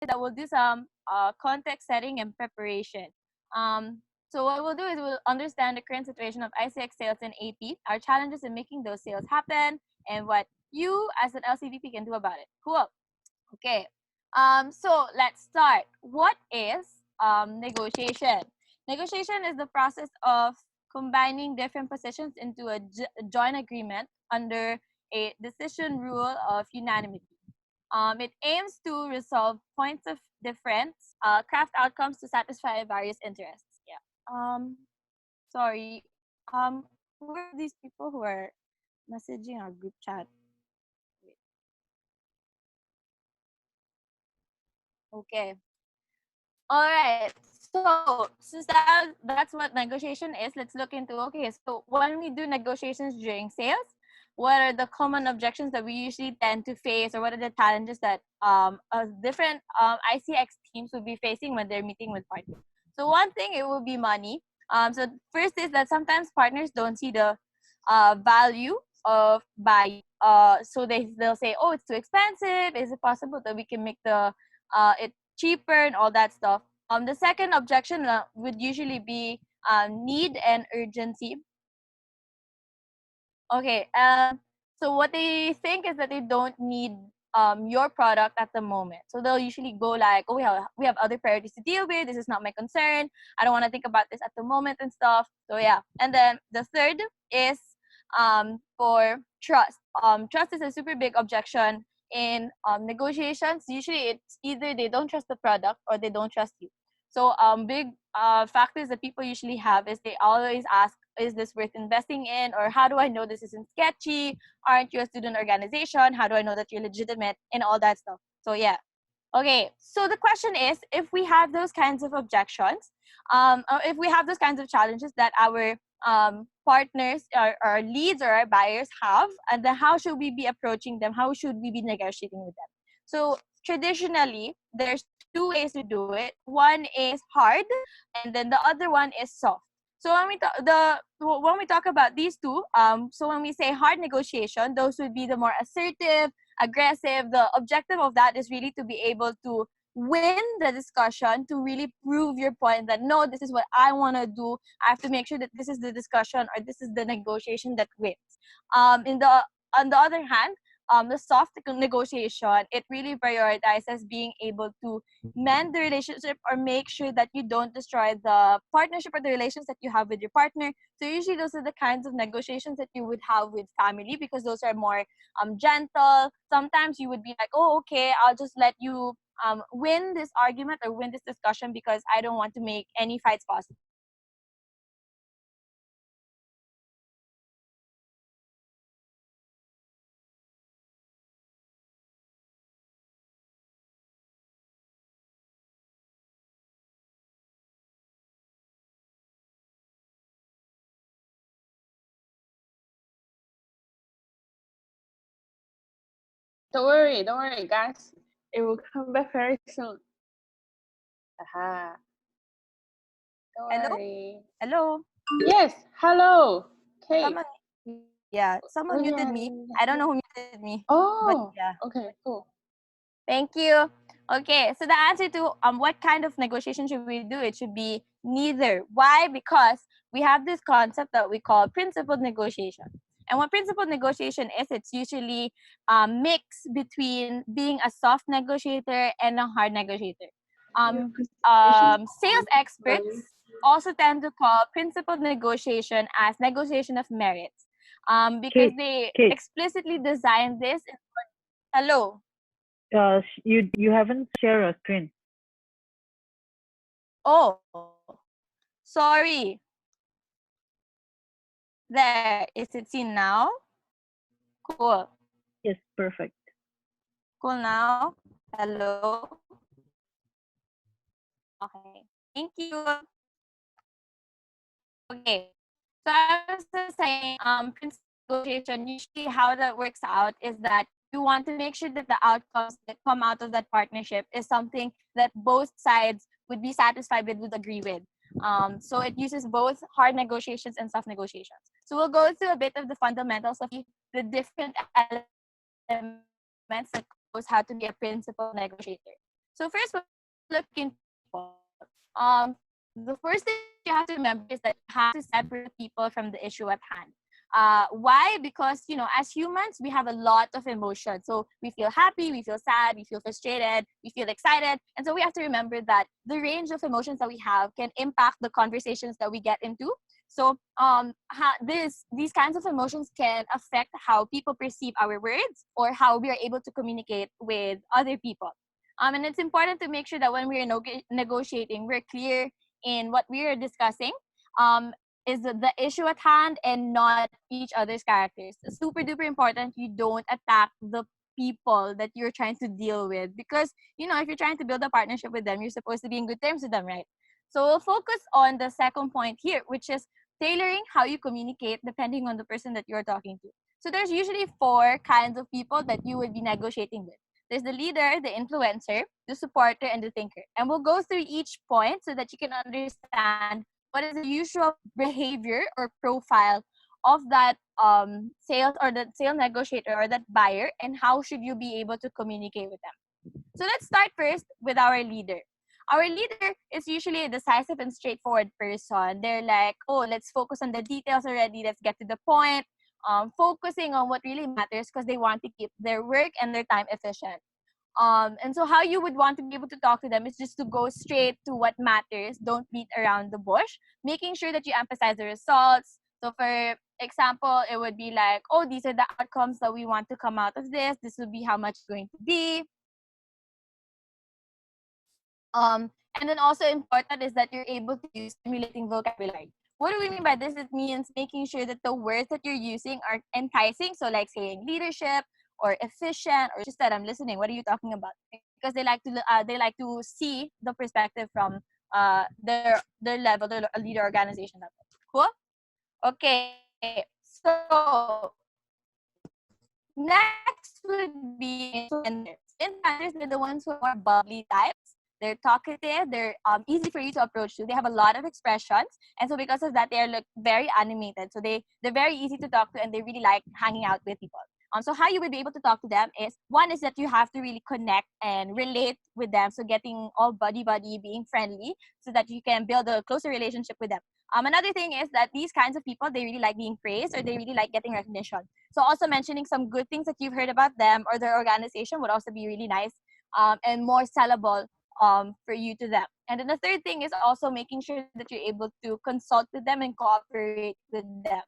that we'll do some context setting and preparation. So what we'll do is we'll understand the current situation of ICX sales and AP, our challenges in making those sales happen, and what you as an LCVP can do about it. Cool. Okay. So let's start. What is negotiation? Negotiation is the process of combining different positions into a joint agreement under a decision rule of unanimity. It aims to resolve points of difference, craft outcomes to satisfy various interests. Yeah. Sorry. Who are these people who are messaging our group chat? Wait. Okay. All right. So since that's what negotiation is, let's look into, okay, so when we do negotiations during sales, what are the common objections that we usually tend to face, or what are the challenges that different ICX teams will be facing when they're meeting with partners? So one thing, it will be money. So first is that sometimes partners don't see the value of buying. So they'll say, oh, it's too expensive. Is it possible that we can make the it cheaper and all that stuff? The second objection would usually be need and urgency. Okay. So what they think is that they don't need your product at the moment. So they'll usually go like, oh, we have other priorities to deal with. This is not my concern. I don't want to think about this at the moment and stuff. So yeah. And then the third is for trust. Trust is a super big objection in negotiations. Usually it's either they don't trust the product or they don't trust you. So big factors that people usually have is they always ask, is this worth investing in? Or how do I know this isn't sketchy? Aren't you a student organization? How do I know that you're legitimate? And all that stuff. So yeah. Okay, so the question is, if we have those kinds of objections, or if we have those kinds of challenges that our partners, our leads, or our buyers have, and then how should we be approaching them? How should we be negotiating with them? So traditionally, there's two ways to do it. One is hard, and then the other one is soft. So when we talk about these two, so when we say hard negotiation, those would be the more assertive, aggressive. The objective of that is really to be able to win the discussion, to really prove your point that no, this is what I want to do. I have to make sure that this is the discussion or this is the negotiation that wins. In the On the other hand, the soft negotiation, it really prioritizes being able to mend the relationship or make sure that you don't destroy the partnership or the relations that you have with your partner. So usually those are the kinds of negotiations that you would have with family, because those are more gentle. Sometimes you would be like, oh, okay, I'll just let you win this argument or win this discussion because I don't want to make any fights possible. Don't worry, guys. It will come back very soon. Aha. Don't Hello? worry. Hello? Yes, hello. Okay. Someone, yeah, Oh, someone muted yeah, me. yeah, I don't yeah. know who muted me, but Oh, yeah. okay, cool. Thank you. Okay, so the answer to what kind of negotiation should we do? It should be neither. Why? Because we have this concept that we call principled negotiation. And what principled negotiation is, it's usually a mix between being a soft negotiator and a hard negotiator. Your presentation is Sales on. experts also tend to call principled negotiation as negotiation of merits, because Kate, they Kate, explicitly design this. Hello. you haven't shared a screen. Oh, sorry. There. Is it seen now? Cool. Yes, perfect. Cool now. Hello. Okay. Thank you. Okay. So I was just saying, principal negotiation, usually how that works out is that you want to make sure that the outcomes that come out of that partnership is something that both sides would be satisfied with, would agree with. So it uses both hard negotiations and soft negotiations. So we'll go through a bit of the fundamentals of the different elements that knows how to be a principal negotiator. So first, when you look into people, the first thing that you have to remember is that you have to separate people from the issue at hand. Why? Because, as humans, we have a lot of emotions. So we feel happy, we feel sad, we feel frustrated, we feel excited. And so we have to remember that the range of emotions that we have can impact the conversations that we get into. So these kinds of emotions can affect how people perceive our words or how we are able to communicate with other people. And it's important to make sure that when we are negotiating, we're clear in what we are discussing. Is the issue at hand and not each other's characters. Super duper important. You don't attack the people that you're trying to deal with, because if you're trying to build a partnership with them, you're supposed to be in good terms with them, right? So we'll focus on the second point here, which is tailoring how you communicate depending on the person that you're talking to. So there's usually four kinds of people that you would be negotiating with. There's the leader, the influencer, the supporter, and the thinker. And we'll go through each point so that you can understand what is the usual behavior or profile of that sales or the sale negotiator or that buyer, and how should you be able to communicate with them. So let's start first with our leader. Our leader is usually a decisive and straightforward person. They're like, oh, let's focus on the details already. Let's get to the point. Focusing on what really matters because they want to keep their work and their time efficient. And so how you would want to be able to talk to them is just to go straight to what matters. Don't beat around the bush, making sure that you emphasize the results. So for example, it would be like, oh, these are the outcomes that we want to come out of this. This would be how much it's going to be. And then also important is that you're able to use stimulating vocabulary. What do we mean by this? It means making sure that the words that you're using are enticing. So like saying leadership or efficient, or just that I'm listening. What are you talking about? Because they like to see the perspective from their level, their leader organization level. Cool. Okay. So next would be influencers. Influencers, they're the ones who are more bubbly types. They're talkative. They're easy for you to approach to. They have a lot of expressions, and so because of that, they're very animated. So they're very easy to talk to, and they really like hanging out with people. So how you would be able to talk to them is, one is that you have to really connect and relate with them. So getting all buddy, being friendly, so that you can build a closer relationship with them. Another thing is that these kinds of people, they really like being praised, or they really like getting recognition. So also mentioning some good things that you've heard about them or their organization would also be really nice, and more sellable for you to them. And then the third thing is also making sure that you're able to consult with them and cooperate with them.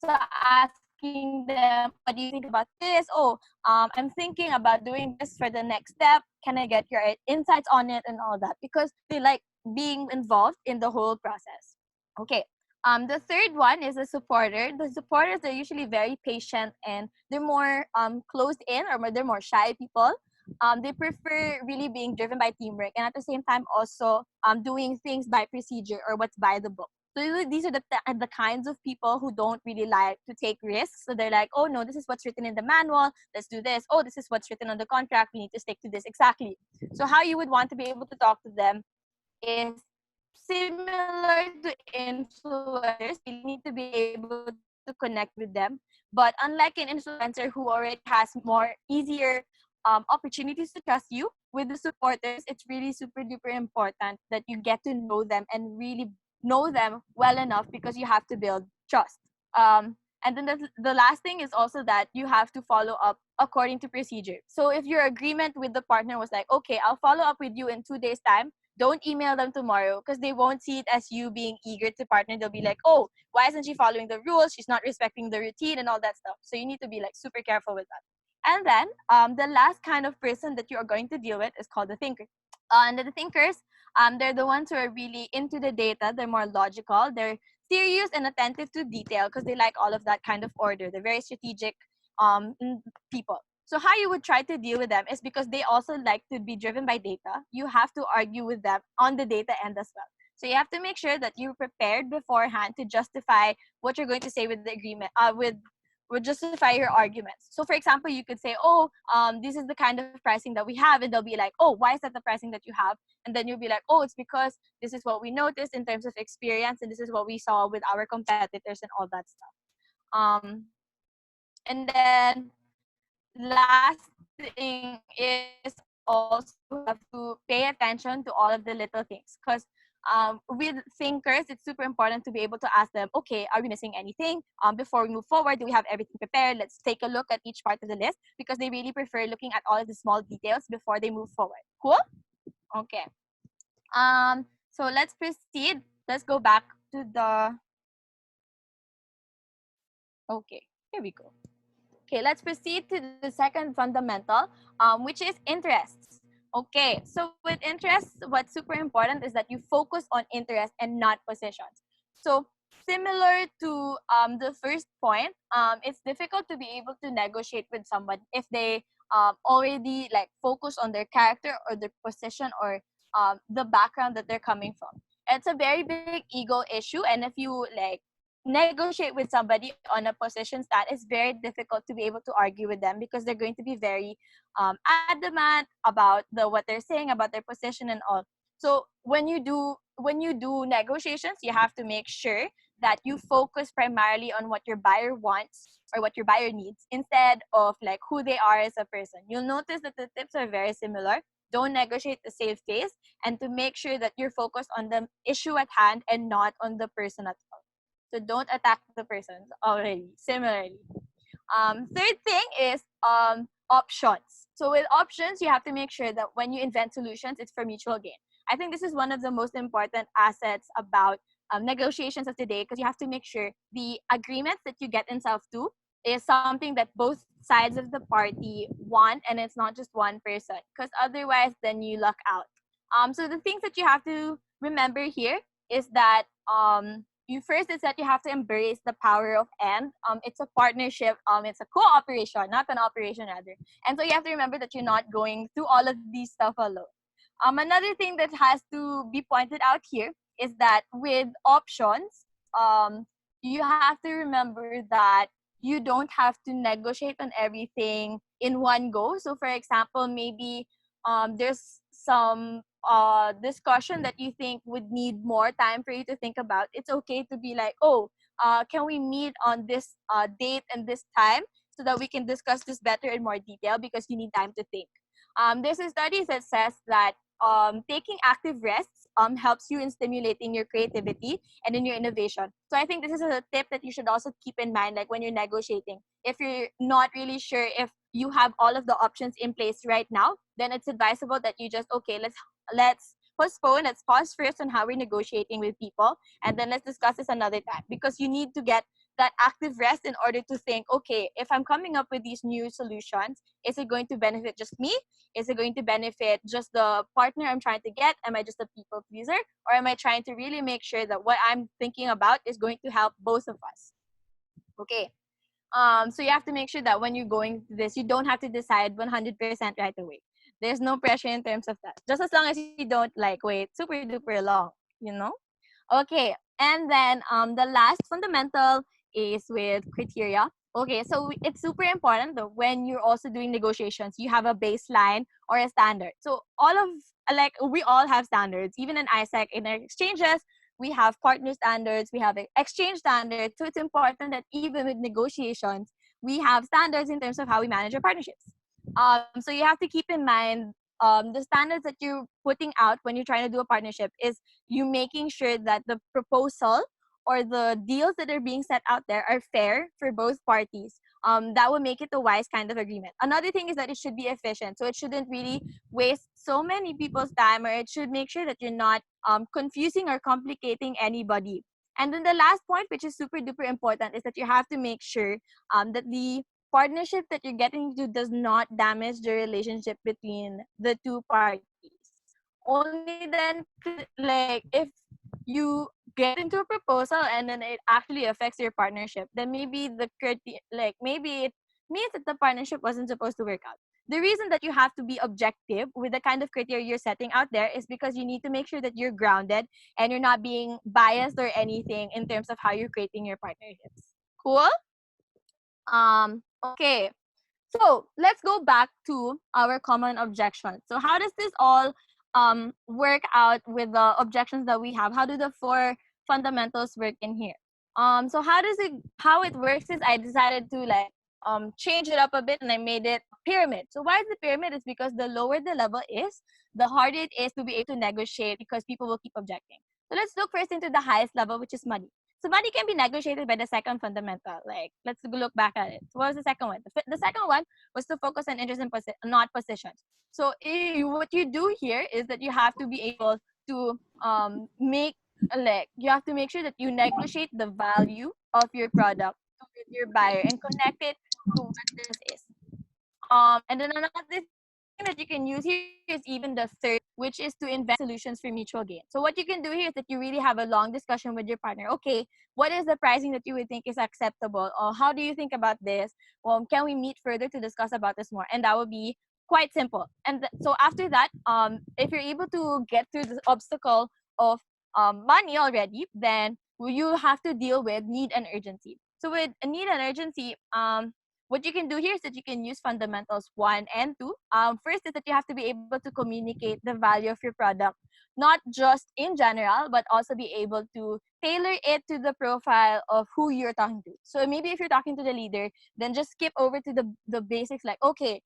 So asking them, oh, what do you think about this? Oh, I'm thinking about doing this for the next step. Can I get your insights on it and all that? Because they like being involved in the whole process. Okay. The third one is a supporter. The supporters are usually very patient, and they're more closed in, or they're more shy people. They prefer really being driven by teamwork, and at the same time also doing things by procedure or what's by the book. So these are the kinds of people who don't really like to take risks. So they're like, oh no, this is what's written in the manual. Let's do this. Oh, this is what's written on the contract. We need to stick to this exactly. So how you would want to be able to talk to them is similar to influencers. You need to be able to connect with them. But unlike an influencer who already has more easier opportunities to trust you, with the supporters, it's really super duper important that you get to know them and really know them well enough, because you have to build trust. And then the last thing is also that you have to follow up according to procedure. So if your agreement with the partner was like, okay, I'll follow up with you in 2 days' time, don't email them tomorrow, because they won't see it as you being eager to partner. They'll be like, oh, why isn't she following the rules? She's not respecting the routine and all that stuff. So you need to be like super careful with that. And then the last kind of person that you are going to deal with is called the thinker. And the thinkers, they're the ones who are really into the data. They're more logical. They're serious and attentive to detail, because they like all of that kind of order. They're very strategic people. So how you would try to deal with them is, because they also like to be driven by data, you have to argue with them on the data end as well. So you have to make sure that you're prepared beforehand to justify what you're going to say with the agreement, would justify your arguments. So for example, you could say, oh, this is the kind of pricing that we have, and they'll be like, oh, why is that the pricing that you have? And then you'll be like, oh, it's because this is what we noticed in terms of experience, and this is what we saw with our competitors and all that stuff. And then last thing is also have to pay attention to all of the little things, because with thinkers, it's super important to be able to ask them, okay, are we missing anything? Before we move forward, do we have everything prepared? Let's take a look at each part of the list, because they really prefer looking at all of the small details before they move forward. Cool? Okay. So let's proceed. Let's go back to the, okay, here we go. Okay, let's proceed to the second fundamental, which is interests. Okay, so with interests, what's super important is that you focus on interest and not positions. So similar to the first point, it's difficult to be able to negotiate with someone if they already like focus on their character or their position or the background that they're coming from. It's a very big ego issue, and if you like negotiate with somebody on a position that is very difficult to be able to argue with them, because they're going to be very adamant about what they're saying about their position and all. So when you do negotiations, you have to make sure that you focus primarily on what your buyer wants or what your buyer needs, instead of like who they are as a person. You'll notice that the tips are very similar. Don't negotiate to save face, and to make sure that you're focused on the issue at hand and not on the person at all. So don't attack the persons already. Similarly, third thing is options. So with options, you have to make sure that when you invent solutions, it's for mutual gain. I think this is one of the most important assets about negotiations of today, because you have to make sure the agreements that you get yourself to is something that both sides of the party want, and it's not just one person, because otherwise then you luck out. So the things that you have to remember here is that you first is that you have to embrace the power of and. It's a partnership. It's a cooperation, not an operation rather. And so you have to remember that you're not going through all of these stuff alone. Another thing that has to be pointed out here is that with options, you have to remember that you don't have to negotiate on everything in one go. So for example, maybe there's some discussion that you think would need more time for you to think about. It's okay to be like, oh, can we meet on this date and this time so that we can discuss this better in more detail, because you need time to think. There's a study that says that taking active rests helps you in stimulating your creativity and in your innovation. So I think this is a tip that you should also keep in mind, like when you're negotiating. If you're not really sure if you have all of the options in place right now, then it's advisable that you just, okay, let's postpone, let's pause first on how we're negotiating with people, and then let's discuss this another time, because you need to get that active rest in order to think, okay, if I'm coming up with these new solutions, is it going to benefit just me? Is it going to benefit just the partner I'm trying to get? Am I just a people pleaser? Or am I trying to really make sure that what I'm thinking about is going to help both of us? Okay. So you have to make sure that when you're going through this, you don't have to decide 100% right away. There's no pressure in terms of that. Just as long as you don't like wait super duper long, you know? Okay, and then the last fundamental is with criteria. Okay, so it's super important that when you're also doing negotiations, you have a baseline or a standard. So all of like we all have standards, even in AIESEC in our exchanges. We have partner standards, we have exchange standards. So it's important that even with negotiations, we have standards in terms of how we manage our partnerships. So you have to keep in mind the standards that you're putting out when you're trying to do a partnership is you making sure that the proposal or the deals that are being set out there are fair for both parties. That will make it a wise kind of agreement. Another thing is that it should be efficient. So it shouldn't really waste so many people's time, or it should make sure that you're not confusing or complicating anybody. And then the last point, which is super duper important, is that you have to make sure that the partnership that you're getting into does not damage the relationship between the two parties. Only then, like, if you get into a proposal and then it actually affects your partnership, then maybe maybe it means that the partnership wasn't supposed to work out. The reason that you have to be objective with the kind of criteria you're setting out there is because you need to make sure that you're grounded and you're not being biased or anything in terms of how you're creating your partnerships. Cool? Okay. So let's go back to our common objections. So how does this all work out with the objections that we have? How do the four fundamentals work in here? So how it works is I decided to like changed it up a bit and I made it a pyramid. So why is the pyramid? It's because the lower the level is, the harder it is to be able to negotiate because people will keep objecting. So let's look first into the highest level, which is money. So money can be negotiated by the second fundamental. Like, let's look back at it. So what was the second one? The second one was to focus on interest and not positions. So what you do here is that you have to be able to make, like, you have to make sure that you negotiate the value of your product with your buyer and connect it to what this is. And then another thing that you can use here is even the third, which is to invent solutions for mutual gain. So what you can do here is that you really have a long discussion with your partner. Okay, what is the pricing that you would think is acceptable? Or how do you think about this? Can we meet further to discuss about this more? And that would be quite simple. And so after that, if you're able to get through the obstacle of money already, then you have to deal with need and urgency. So with a need and urgency, what you can do here is that you can use fundamentals 1 and 2. First is that you have to be able to communicate the value of your product, not just in general, but also be able to tailor it to the profile of who you're talking to. So maybe if you're talking to the leader, then just skip over to the basics like, okay,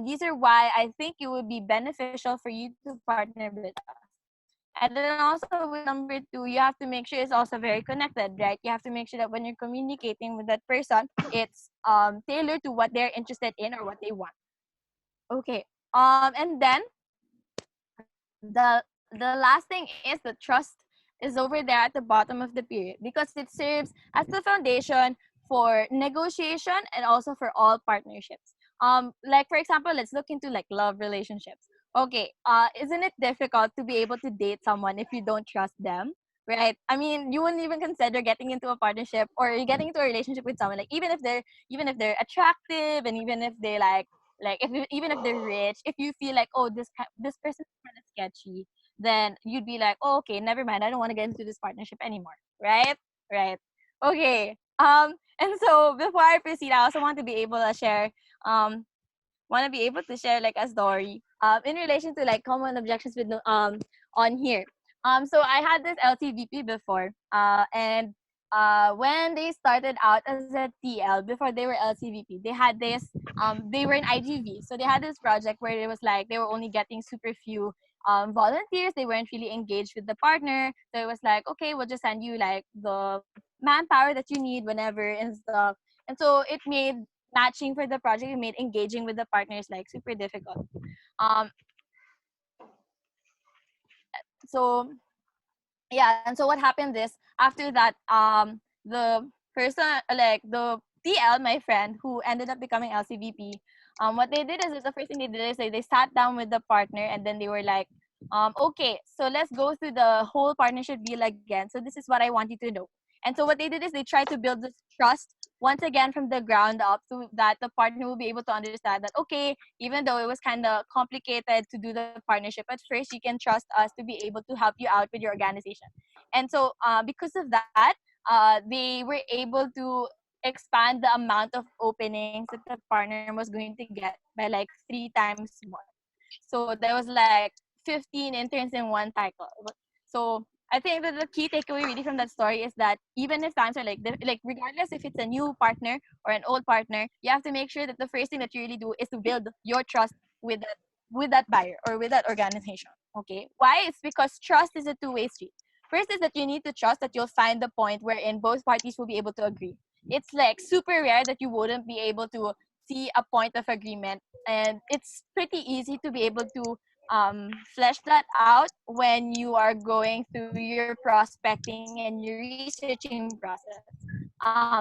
these are why I think it would be beneficial for you to partner with us. And then also with number 2, you have to make sure it's also very connected, right? You have to make sure that when you're communicating with that person, it's tailored to what they're interested in or what they want. Okay. And then the last thing is the trust is over there at the bottom of the period because it serves as the foundation for negotiation and also for all partnerships. Like for example, let's look into like love relationships. Okay, isn't it difficult to be able to date someone if you don't trust them? Right? I mean, you wouldn't even consider getting into a partnership or getting into a relationship with someone, like even if they're attractive and even if they like if even if they're rich, if you feel like, oh, this person is kind of sketchy, then you'd be like, oh, okay, never mind, I don't want to get into this partnership anymore, right? Right. Okay. And so before I proceed, I also um want to be able to share like a story in relation to like common objections with on here. So I had this LTVP before, and when they started out as a TL before they were LCVP, they had this they were in IGV, so they had this project where it was like they were only getting super few volunteers. They weren't really engaged with the partner, so it was like, okay, we'll just send you like the manpower that you need whenever and stuff. And so it made matching for the project, it made engaging with the partners like super difficult. Um, so yeah, and so what happened is after that, the person like the TL, my friend who ended up becoming LCVP, what they did is the first thing they did is they sat down with the partner and then they were like, okay, so let's go through the whole partnership deal again. So this is what I want you to know. And so what they did is they tried to build this trust once again from the ground up so that the partner will be able to understand that, okay, even though it was kind of complicated to do the partnership at first, you can trust us to be able to help you out with your organization. And so because of that, they were able to expand the amount of openings that the partner was going to get by like 3 times more. So there was like 15 interns in one cycle. So I think that the key takeaway really from that story is that even if times are like regardless if it's a new partner or an old partner, you have to make sure that the first thing that you really do is to build your trust with that buyer or with that organization. Okay, why? It's because trust is a two-way street. First is that you need to trust that you'll find the point wherein both parties will be able to agree. It's like super rare that you wouldn't be able to see a point of agreement, and it's pretty easy to be able to flesh that out when you are going through your prospecting and your researching process.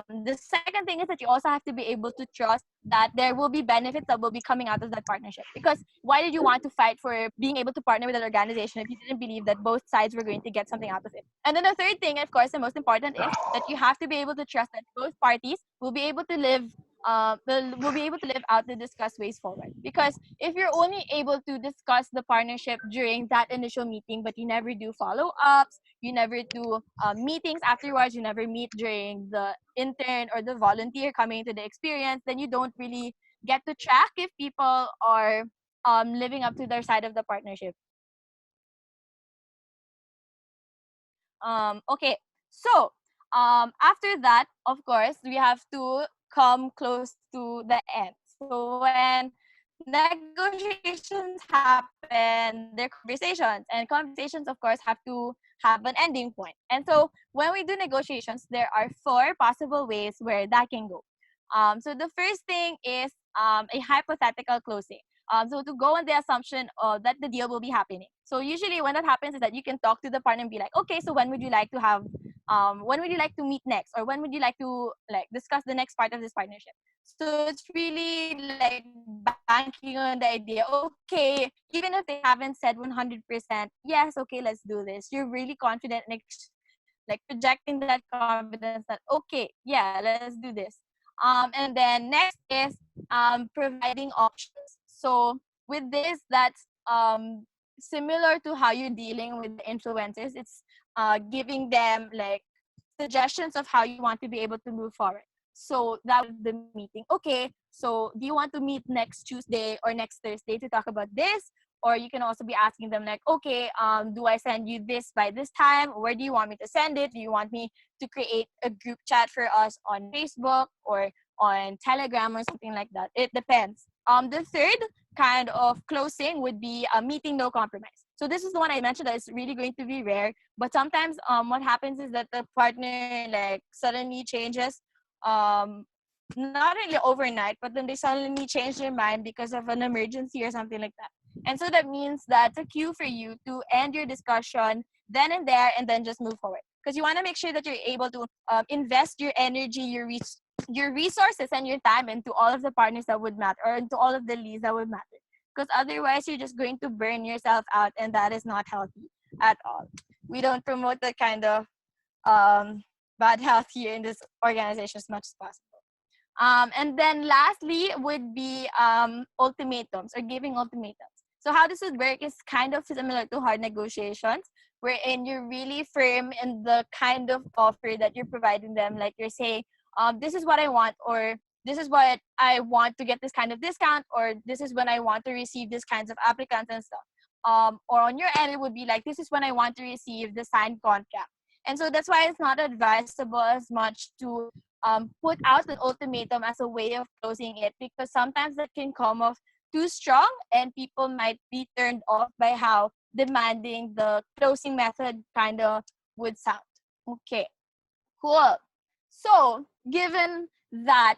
The second thing is that you also have to be able to trust that there will be benefits that will be coming out of that partnership. Because why did you want to fight for being able to partner with an organization if you didn't believe that both sides were going to get something out of it? And then the third thing, of course, the most important is that you have to be able to trust that both parties will be able to live will be able to live out the discussed ways forward. Because if you're only able to discuss the partnership during that initial meeting, but you never do follow-ups, you never do meetings afterwards, you never meet during the intern or the volunteer coming into the experience, then you don't really get to track if people are living up to their side of the partnership. Okay, so After that, of course, we have to come close to the end. So when negotiations happen, they're conversations, and conversations, of course, have to have an ending point. And so when we do negotiations, there are four possible ways where that can go. So the first thing is a hypothetical closing. So to go on the assumption that the deal will be happening. So usually when that happens is that you can talk to the partner and be like, okay, so when would you like to have when would you like to meet next, or when would you like to like discuss the next part of this partnership? So it's really like banking on the idea, okay, even if they haven't said 100% yes, okay, let's do this, you're really confident and like projecting that confidence that okay, yeah, let's do this. And then next is providing options. So with this, that's similar to how you're dealing with the influencers. It's giving them like suggestions of how you want to be able to move forward. So that would be the meeting. Okay, so do you want to meet next Tuesday or next Thursday to talk about this? Or you can also be asking them like, okay, do I send you this by this time? Where do you want me to send it? Do you want me to create a group chat for us on Facebook or on Telegram or something like that? It depends. The third kind of closing would be a meeting no compromise. So this is the one I mentioned that is really going to be rare. But sometimes what happens is that the partner like suddenly changes, um, not really overnight, but then they suddenly change their mind because of an emergency or something like that. And so that means that's a cue for you to end your discussion then and there and then just move forward. Because you want to make sure that you're able to invest your energy, your resources, and your time into all of the partners that would matter or into all of the leads that would matter. Because otherwise, you're just going to burn yourself out, and that is not healthy at all. We don't promote that kind of um, bad health here in this organization as much as possible. And then lastly would be ultimatums or giving ultimatums. So how this would work is kind of similar to hard negotiations, wherein you're really firm in the kind of offer that you're providing them. Like you're saying, this is what I want, or this is what I want to get this kind of discount, or this is when I want to receive this kinds of applicants and stuff. Or on your end, it would be like, this is when I want to receive the signed contract. And so that's why it's not advisable as much to put out an ultimatum as a way of closing it, because sometimes that can come off too strong and people might be turned off by how demanding the closing method kind of would sound. Okay, cool. So given that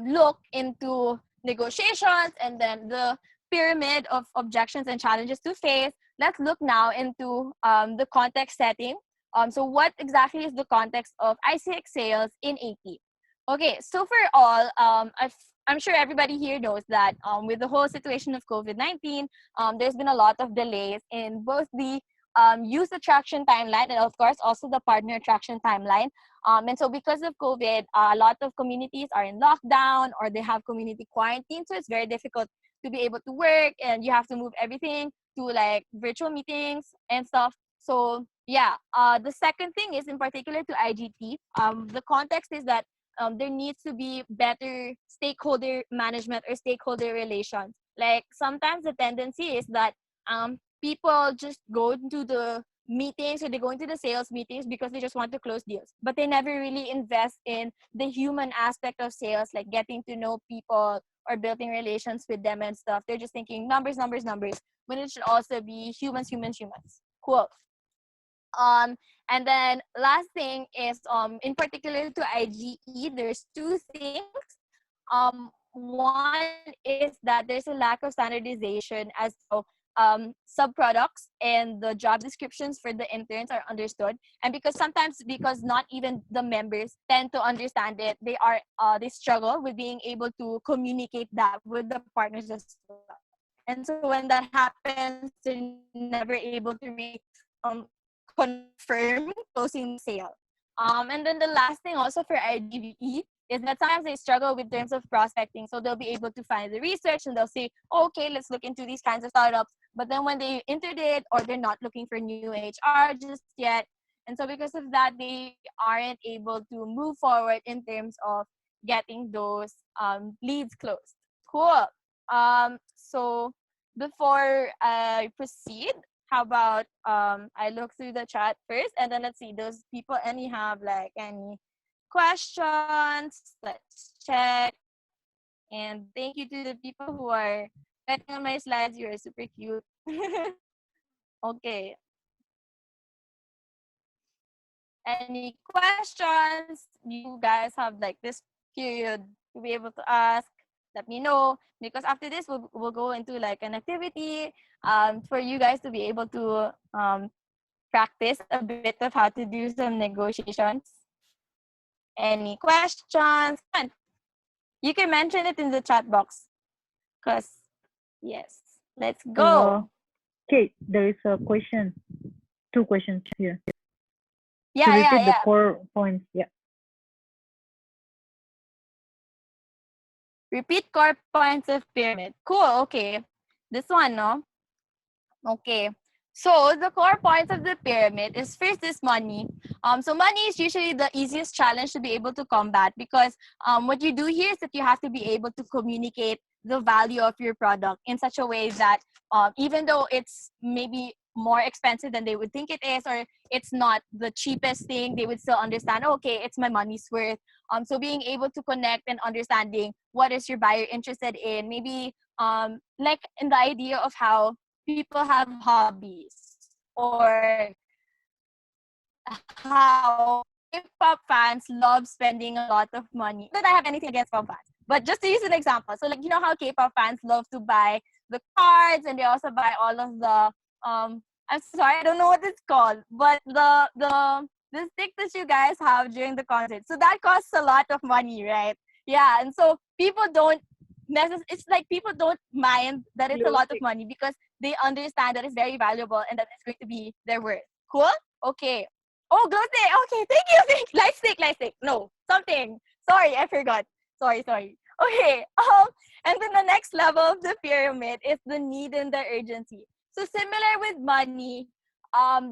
look into negotiations and then the pyramid of objections and challenges to face, let's look now into the context setting. So what exactly is the context of AIESEC sales in AP? Okay, so for all, I'm sure everybody here knows that with the whole situation of COVID-19, there's been a lot of delays in both the youth attraction timeline and of course also the partner attraction timeline. And so because of COVID, a lot of communities are in lockdown or they have community quarantine. So it's very difficult to be able to work, and you have to move everything to like virtual meetings and stuff. So yeah, the second thing is in particular to IGT. The context is that there needs to be better stakeholder management or stakeholder relations. Like sometimes the tendency is that people just go into the meetings or they go into the sales meetings because they just want to close deals, but they never really invest in the human aspect of sales, like getting to know people or building relations with them and stuff. They're just thinking numbers, numbers, numbers, when it should also be humans, humans, humans. Cool. And then last thing is in particular to IGE, there's two things. One is that there's a lack of standardization as to how sub-products and the job descriptions for the interns are understood. And because sometimes, because not even the members tend to understand it, they struggle with being able to communicate that with the partners as well. And so when that happens, they're never able to really confirm closing the sale. And then the last thing also for IGVE is that sometimes they struggle with terms of prospecting. So they'll be able to find the research and they'll say, oh, okay, let's look into these kinds of startups. But then when they entered it, or they're not looking for new HR just yet. And so because of that, they aren't able to move forward in terms of getting those leads closed. Cool. So before I proceed, how about I look through the chat first, and then let's see, those people any have like any questions? Let's check. And thank you to the people who are betting on my slides. You are super cute. Okay. Any questions? You guys have like this period to be able to ask. Let me know, because after this we'll go into like an activity for you guys to be able to practice a bit of how to do some negotiations. Any questions? Come on. You can mention it in the chat box. Cause yes, let's go. Kate, there is a question. 2 questions here. Yeah, to repeat yeah, the yeah. core points. Yeah. Repeat core points of pyramid. Cool. Okay. This one, no? Okay. So the core points of the pyramid is first is money. So money is usually the easiest challenge to be able to combat, because what you do here is that you have to be able to communicate the value of your product in such a way that even though it's maybe more expensive than they would think it is, or it's not the cheapest thing, they would still understand, oh, okay, it's my money's worth. So being able to connect and understanding what is your buyer interested in, maybe like in the idea of how people have hobbies, or how K-pop fans love spending a lot of money. Not that I have anything against K-pop fans, but just to use an example. So like, you know how K-pop fans love to buy the cards, and they also buy all of the I'm sorry, I don't know what it's called, but the stick that you guys have during the concert. So that costs a lot of money, right? Yeah, and so people don't it's like people don't mind that it's a lot of money, because they understand that it's very valuable and that it's going to be their worth. Cool? Okay. Oh, glow stick. Okay, thank you. Light stick, light stick. No, something. Sorry, I forgot. Sorry. Okay. And then the next level of the pyramid is the need and the urgency. So similar with money,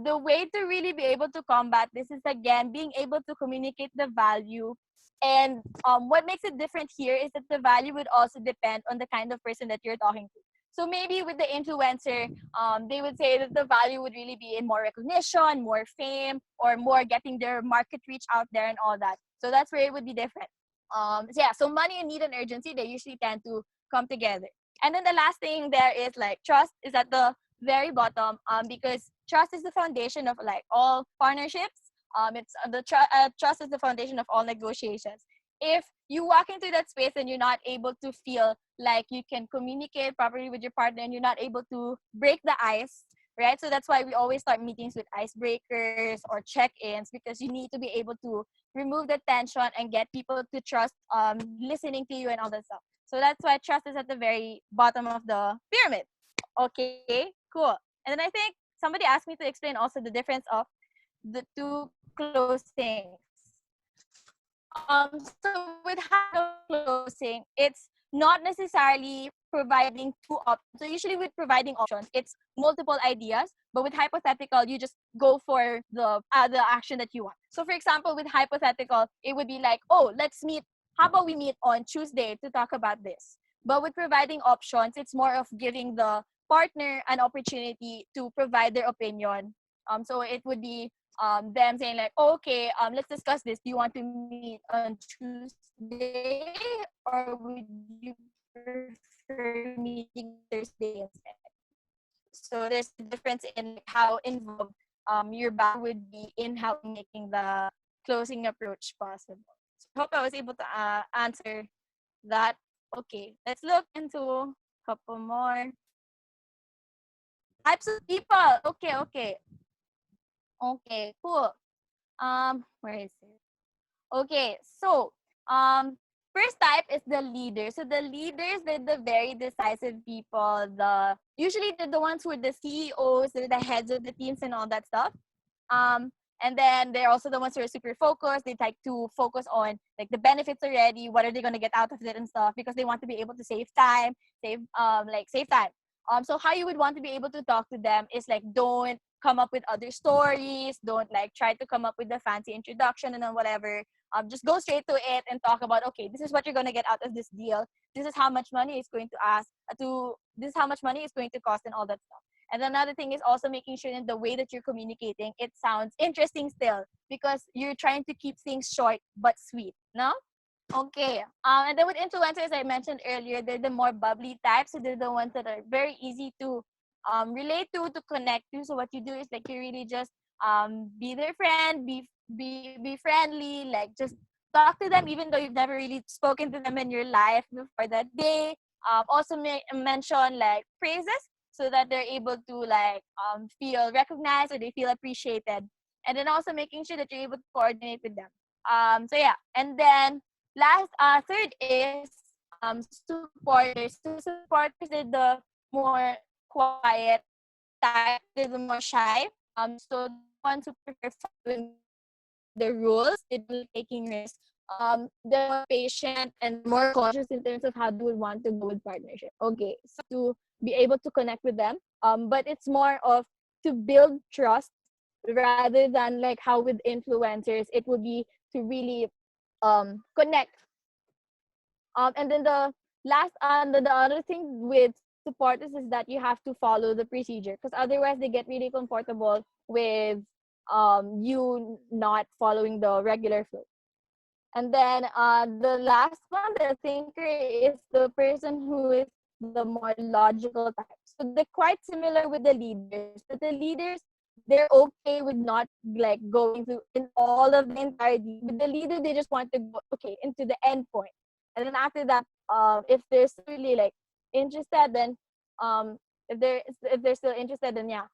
the way to really be able to combat this is again being able to communicate the value. And what makes it different here is that the value would also depend on the kind of person that you're talking to. So maybe with the influencer, they would say that the value would really be in more recognition, more fame, or more getting their market reach out there and all that. So that's where it would be different. So money and need and urgency, they usually tend to come together. And then the last thing there is like trust is at the very bottom, because trust is the foundation of like all partnerships. It's trust is the foundation of all negotiations. If you walk into that space and you're not able to feel like you can communicate properly with your partner, and you're not able to break the ice, right? So that's why we always start meetings with icebreakers or check-ins, because you need to be able to remove the tension and get people to trust listening to you and all that stuff. So that's why trust is at the very bottom of the pyramid. Okay, cool. And then I think somebody asked me to explain also the difference of the two closings. So with hypothetical closing, it's not necessarily providing two options. So usually with providing options, it's multiple ideas. But with hypothetical, you just go for the action that you want. So for example, with hypothetical, it would be like, oh, let's meet. How about we meet on Tuesday to talk about this? But with providing options, it's more of giving the partner an opportunity to provide their opinion. So it would be them saying like, oh, okay, let's discuss this. Do you want to meet on Tuesday, or would you prefer meeting Thursday instead? So there's a difference in like how involved your buyer would be in helping making the closing approach possible. So I hope I was able to answer that. Okay, let's look into a couple more types of people. Okay, cool. Where is it? Okay, so first type is the leader. So the leaders, they're the very decisive people. Usually they're the ones who are the CEOs, they're the heads of the teams and all that stuff. And then they're also the ones who are super focused. They like to focus on like the benefits already. What are they gonna get out of it and stuff, because they want to be able to save time, save time. So how you would want to be able to talk to them is like, don't come up with other stories. Don't like try to come up with the fancy introduction and then whatever. Just go straight to it and talk about, okay, this is what you're gonna get out of this deal. This is how much money it's going to this is how much money it's going to cost and all that stuff. And another thing is also making sure that the way that you're communicating, it sounds interesting still, because you're trying to keep things short but sweet, no? Okay. And then with influencers, I mentioned earlier, they're the more bubbly types. So they're the ones that are very easy to relate to connect to. So what you do is like you really just be their friend, be friendly, like just talk to them even though you've never really spoken to them in your life before that day. Also mention like praises so that they're able to like feel recognized or they feel appreciated. And then also making sure that you're able to coordinate with them. So yeah, and then third is supporters. So supporters are the more quiet type. They're the more shy. So they're the ones who prefer following the rules. They don't like taking risks. They're more patient and they're more cautious in terms of how they would want to go with partnership. Okay, so to be able to connect with them. But it's more of to build trust rather than like how with influencers it would be to really connect. And then the other thing with supporters is that you have to follow the procedure, because otherwise they get really comfortable with you not following the regular flow. And then the last one, the thinker, is the person who is the more logical type. So they're quite similar with the leaders, but the leaders, they're okay with not like going through in all of the entirety. With the leader, they just want to go into the end point. And then after that, if they're still really like interested, then if they're still interested, then yeah,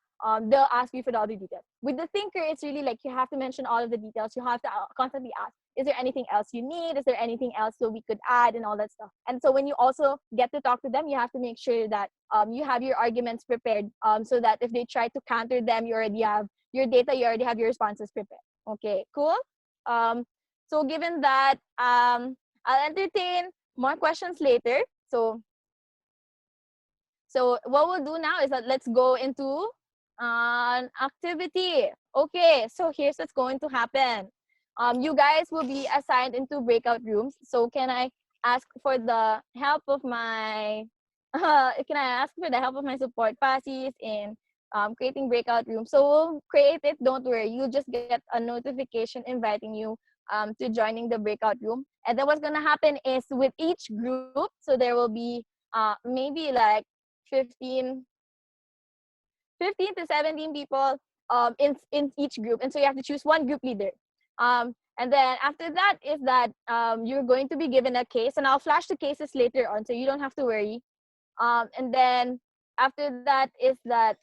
they'll ask you for the other details. With the thinker, it's really like you have to mention all of the details. You have to constantly ask, is there anything else you need? Is there anything else so we could add and all that stuff? And so when you also get to talk to them, you have to make sure that you have your arguments prepared, so that if they try to counter them, you already have your data, you already have your responses prepared. Okay, cool. Um, so given that, I'll entertain more questions later. So what we'll do now is that let's go into an activity. Okay, so here's what's going to happen. You guys will be assigned into breakout rooms. So can I ask for the help of my support passes in creating breakout rooms? So we'll create it. Don't worry, you'll just get a notification inviting you to joining the breakout room. And then what's gonna happen is with each group, so there will be maybe like 15 to 17 people in each group, and so you have to choose one group leader. And then after that is that you're going to be given a case, and I'll flash the cases later on so you don't have to worry. And then after that is that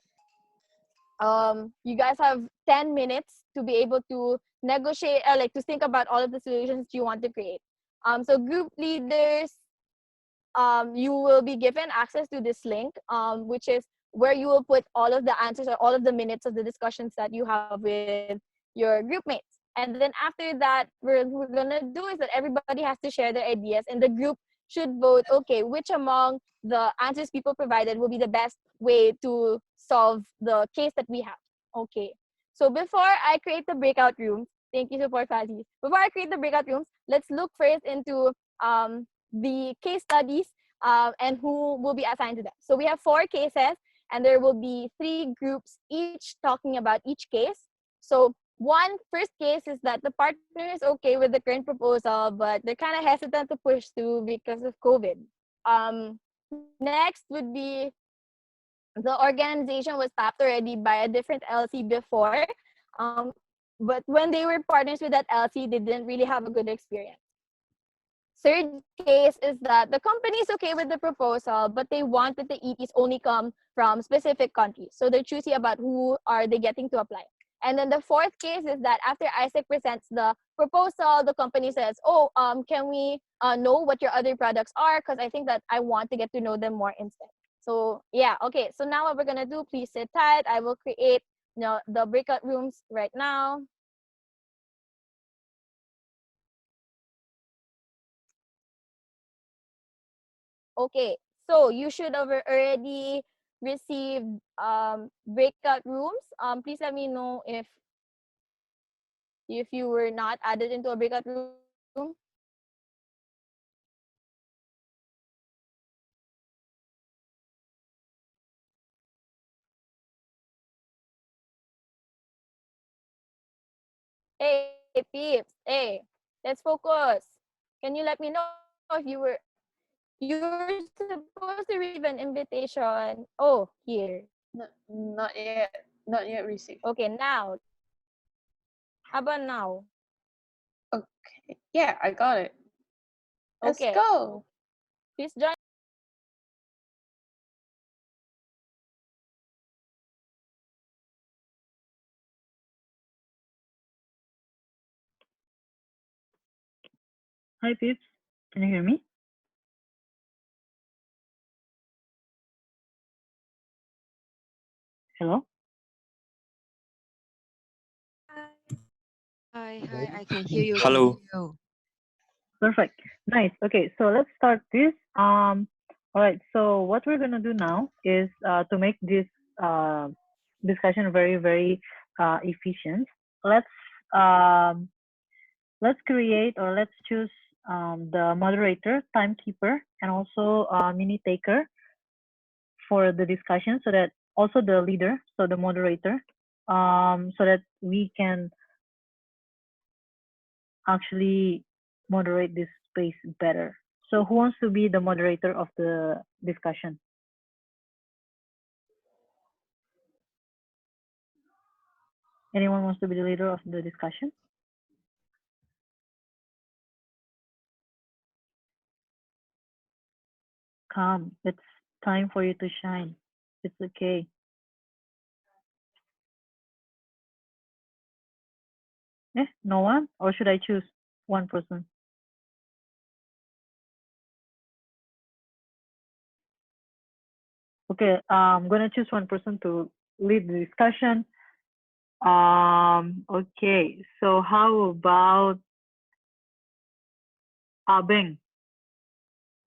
you guys have 10 minutes to be able to negotiate, like to think about all of the solutions you want to create. So group leaders, you will be given access to this link, which is where you will put all of the answers or all of the minutes of the discussions that you have with your group mates. And then after that, we're gonna do is that everybody has to share their ideas, and the group should vote, okay, which among the answers people provided will be the best way to solve the case that we have. Okay. So before I create the breakout rooms, thank you, support Fuzzy. Before I create the breakout rooms, let's look first into the case studies and who will be assigned to them. So we have 4 cases, and there will be 3 groups each talking about each case. So first case is that the partner is okay with the current proposal, but they're kind of hesitant to push through because of COVID. Next would be the organization was tapped already by a different LC before, but when they were partners with that LC, they didn't really have a good experience. Third case is that the company is okay with the proposal, but they want that the EPs only come from specific countries. So they're choosy about who are they getting to apply. And then the fourth case is that after AIESEC presents the proposal, the company says, oh, can we know what your other products are? Because I think that I want to get to know them more instead. So yeah, okay. So now what we're gonna do, please sit tight. I will create the breakout rooms right now. Okay, so you should have already received breakout rooms. Please let me know if you were not added into a breakout room. Hey, peeps. Hey, let's focus. Can you let me know if you're supposed to receive an invitation? Oh, here. No, not yet. Not yet received. Okay, now. How about now? Okay. Yeah, I got it. Let's Okay. go. Please join. Hi, peeps. Can you hear me? Hello? Hi, I can hear you. Hello. Perfect. Nice. Okay, so let's start this. All right. So what we're gonna do now is to make this discussion very, very efficient. Let's um, let's create or let's choose the moderator, timekeeper, and also mini taker for the discussion, so that also the leader, so the moderator, so that we can actually moderate this space better. So who wants to be the moderator of the discussion? Anyone wants to be the leader of the discussion? Come, it's time for you to shine. It's okay. No one? Or should I choose one person? Okay, I'm gonna choose one person to lead the discussion. Okay, so how about Abeng?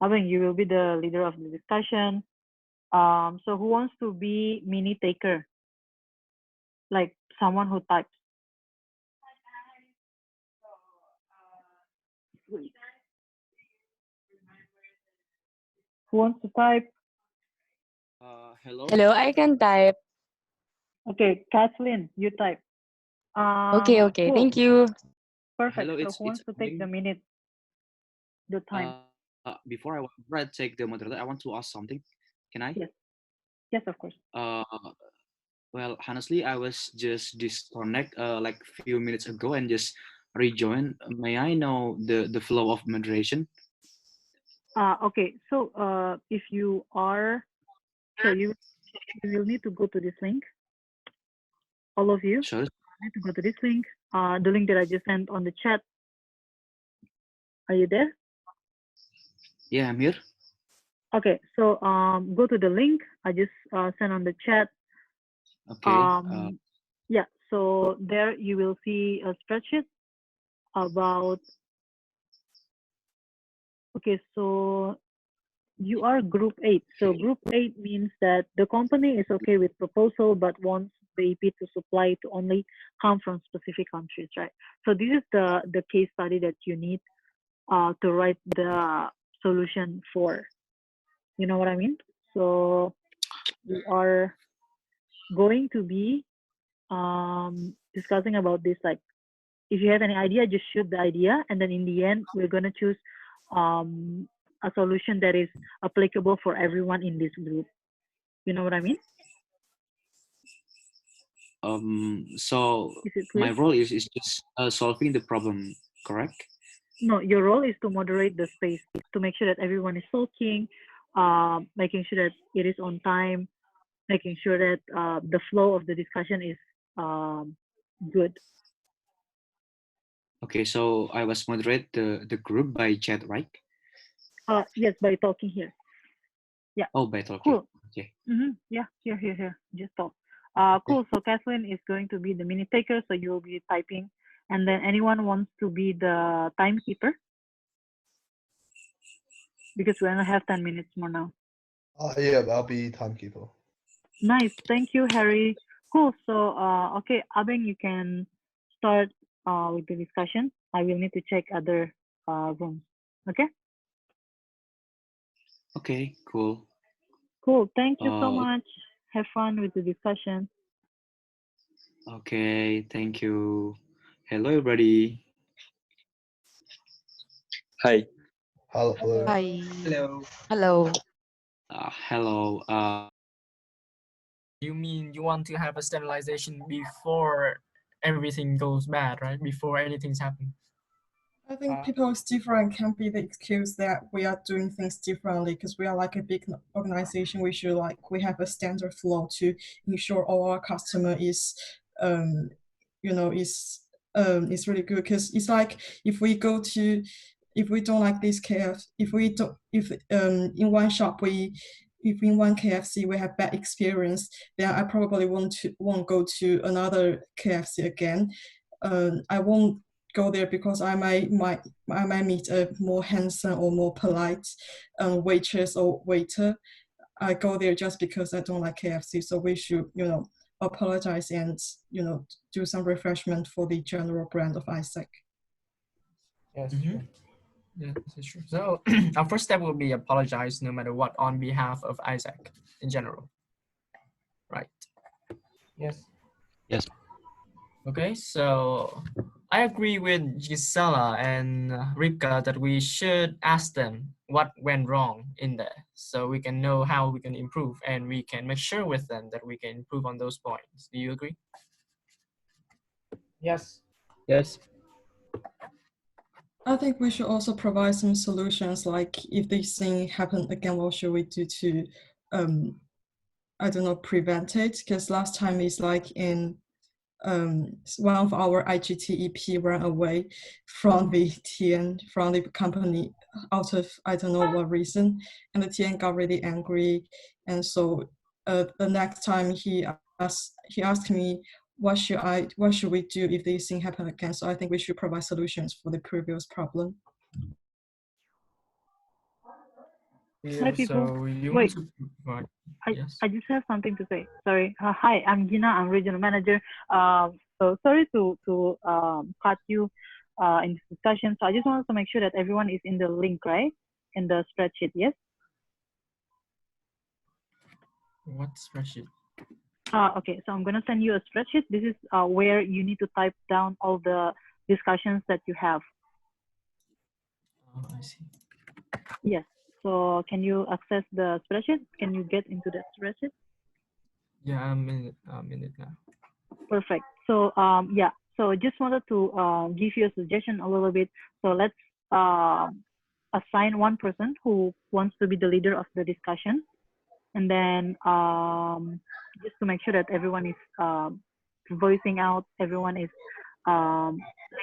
Abeng, you will be the leader of the discussion. So who wants to be mini taker? Like someone who types. Who wants to type? Hello. Hello, I can type. Okay, Kathleen, you type. Okay, Cool. thank you. Perfect. Hello, So who wants to take the minute, the time? before I take the moderator, I want to ask something. Can I? Yes. Yes, of course. Well, honestly, I was just disconnect like few minutes ago and just rejoin. May I know the flow of moderation? Okay. So if you are, so you will need to go to this link. All of you Sure. need to go to this link. The link that I just sent on the chat. Are you there? Yeah, I'm here. Okay. So go to the link I just sent on the chat. Okay. Yeah. So there you will see a spreadsheet about. Okay. So you are group 8. So group 8 means that the company is okay with proposal but wants the EP to supply to only come from specific countries, right? So this is the case study that you need to write the solution for. You know what I mean? So we are going to be discussing about this. Like, if you have any idea, just shoot the idea, and then in the end, we're gonna choose a solution that is applicable for everyone in this group. You know what I mean? So Is it my clear? role is just solving the problem, correct? No, your role is to moderate the space, to make sure that everyone is talking, making sure that it is on time, making sure that the flow of the discussion is good. Okay, so I was moderate the group by chat, right? Yes, by talking here. Yeah. Oh, by talking. Cool. Okay. Yeah, here. Just talk. Cool. So Kathleen is going to be the minute taker, so you will be typing. And then anyone wants to be the timekeeper? Because we only have 10 minutes more now. Yeah, I'll be timekeeper. Nice. Thank you, Harry. Cool. So, okay, Abeng, you can start with the discussion. I will need to check other rooms. Okay? Okay, cool. Cool. Thank you so much. Have fun with the discussion. Okay, thank you. Hello, everybody. Hi. Hello. Hi. Hello. Hello. Hello. You mean you want to have a standardization before everything goes bad, right? Before anything's happened. I think people is different can be the excuse that we are doing things differently because we are like a big organization. We should we have a standard flow to ensure all our customer is, is really good. Because it's like if we don't like this if in one shop if in one KFC we have bad experience, then I probably won't go to another KFC again. I won't go there because I might meet a more handsome or more polite waitress or waiter. I go there just because I don't like KFC. So we should, apologize and, do some refreshment for the general brand of AIESEC. Yes. Yeah, this is true. So our first step will be apologize no matter what on behalf of AIESEC in general. Right. Yes. Yes. Okay, so I agree with Gisela and Rika that we should ask them what went wrong in there so we can know how we can improve and we can make sure with them that we can improve on those points. Do you agree? Yes. Yes. I think we should also provide some solutions, like if this thing happen again, what should we do to, I don't know, prevent it? Because last time is like in one of our IGTEP ran away from the TN, from the company out of I don't know what reason, and the TN got really angry, and so the next time he asked me what should we do if this thing happen again. So I think we should provide solutions for the previous problem. Hi, people. So you Wait. want to provide, yes. I just have something to say. Sorry. Hi, I'm Gina. I'm regional manager. So sorry to cut you in this discussion. So I just wanted to make sure that everyone is in the link, right? In the spreadsheet, yes? What spreadsheet? Okay, so I'm gonna send you a spreadsheet. This is where you need to type down all the discussions that you have. Oh, I see. Yes. So can you access the spreadsheet? Can you get into the spreadsheet? Yeah, I'm in it now. Perfect. So yeah, so just wanted to give you a suggestion a little bit. So let's assign one person who wants to be the leader of the discussion, and then just to make sure that everyone is voicing out, everyone is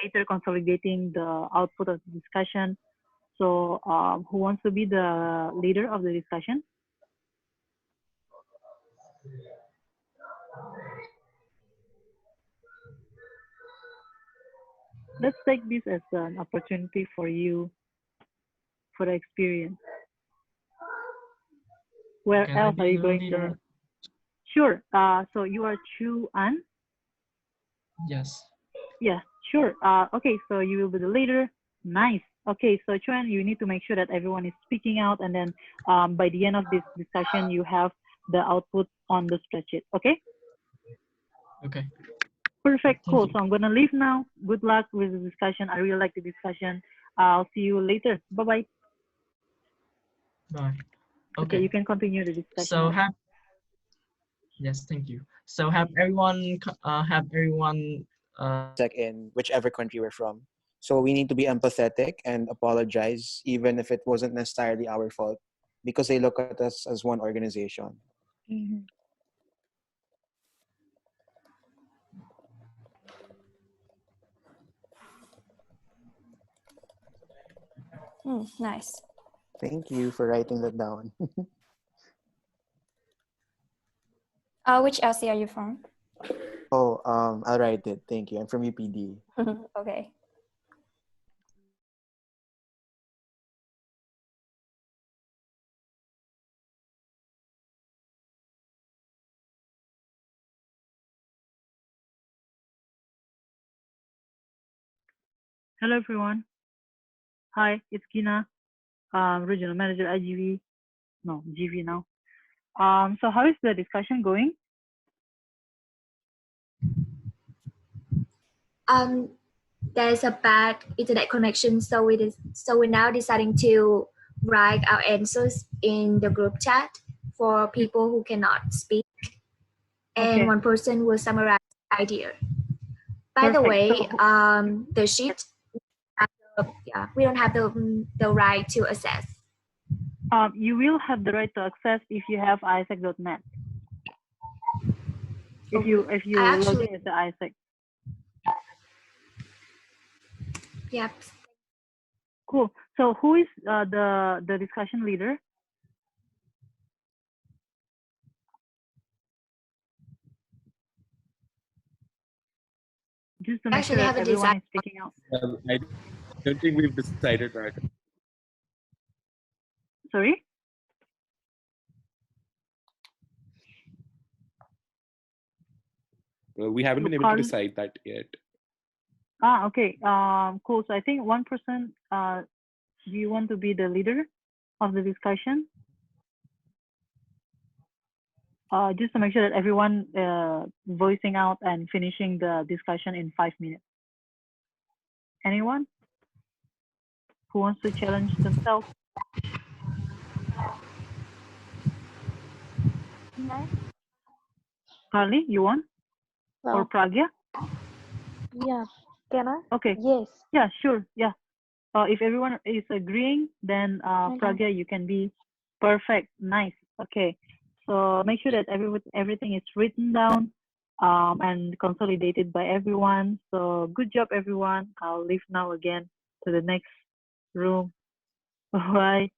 later consolidating the output of the discussion. So who wants to be the leader of the discussion? Let's take this as an opportunity for you for the experience. Where Can else I are be you the going leader? to? Sure. So you are Chu An? Yes. Yeah, sure. Okay, so you will be the leader. Nice. Okay, so Chuan, you need to make sure that everyone is speaking out, and then by the end of this discussion, you have the output on the spreadsheet. Okay? Okay. Perfect. Thank Cool. you. So I'm gonna leave now. Good luck with the discussion. I really like the discussion. I'll see you later. Bye bye. Bye. Okay, you can continue the discussion. So now. yes, thank you. So have everyone In whichever country we're from. So we need to be empathetic and apologize, even if it wasn't necessarily our fault, because they look at us as one organization. Mhm. Nice. Thank you for writing that down. Which LC are you from? Oh, I'll write it. Thank you. I'm from UPD. Okay. Hello everyone. Hi, it's Gina, regional manager at GV. No, GV now. So how is the discussion going? there's a bad internet connection, so we're now deciding to write our answers in the group chat for people who cannot speak, and Okay. one person will summarize the idea. By the Perfect. way, So, the sheet, we don't have the right to access. you will have the right to access if you have AIESEC.net. If you log in with the AIESEC. Yep. Cool. So who is the discussion leader? Just to make sure that everyone is speaking out. I don't think we've decided right. Sorry? Well, we haven't been able to decide that yet. Okay. Cool. So I think one person, do you want to be the leader of the discussion? Just to make sure that everyone voicing out and finishing the discussion in 5 minutes. Anyone who wants to challenge themselves? No. Carly, you want? Well, Or Pragya? yeah. Can I? Okay. Yes. Yeah, sure. Yeah. If everyone is agreeing, then Okay. Pragya, you can be perfect. Nice. Okay. So make sure that everything is written down and consolidated by everyone. So good job, everyone. I'll leave now again to the next room. Bye.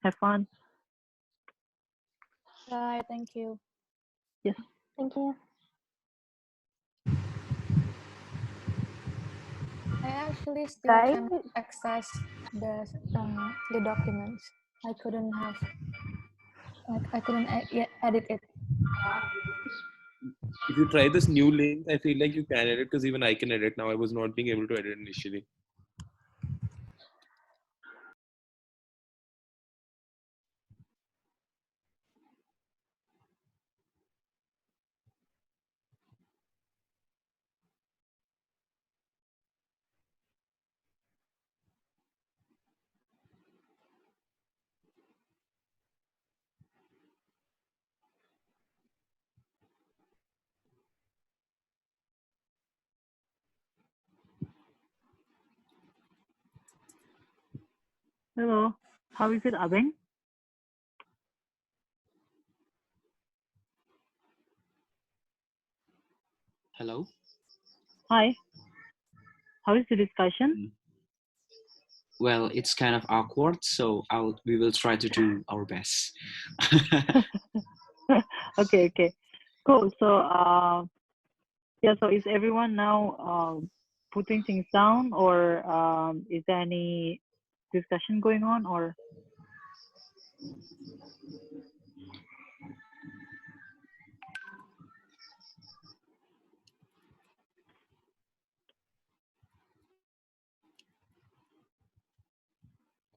Have fun. Bye. Thank you. Yes. Thank you. I actually still Guys, can't access the documents. I couldn't have, like, I couldn't edit it. If you try this new link, I feel like you can edit because even I can edit now. I was not being able to edit initially. Hello. How is it, Abeng? Hello. Hi. How is the discussion? Well, it's kind of awkward, so we will try to do our best. Okay. Cool. So yeah, so is everyone now putting things down, or is there any discussion going on, or?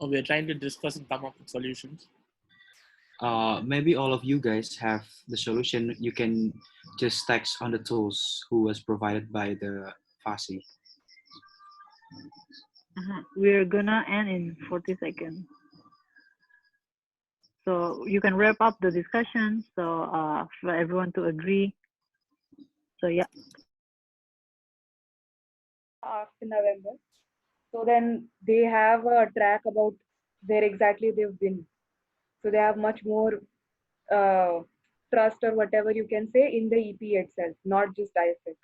We're trying to discuss and come up with solutions. Maybe all of you guys have the solution. You can just text on the tools who was provided by the FASI. We're gonna end in 40 seconds. So you can wrap up the discussion, so for everyone to agree. So yeah. After November. So then they have a track about where exactly they've been. So they have much more trust or whatever you can say in the EP itself, not just AIESEC.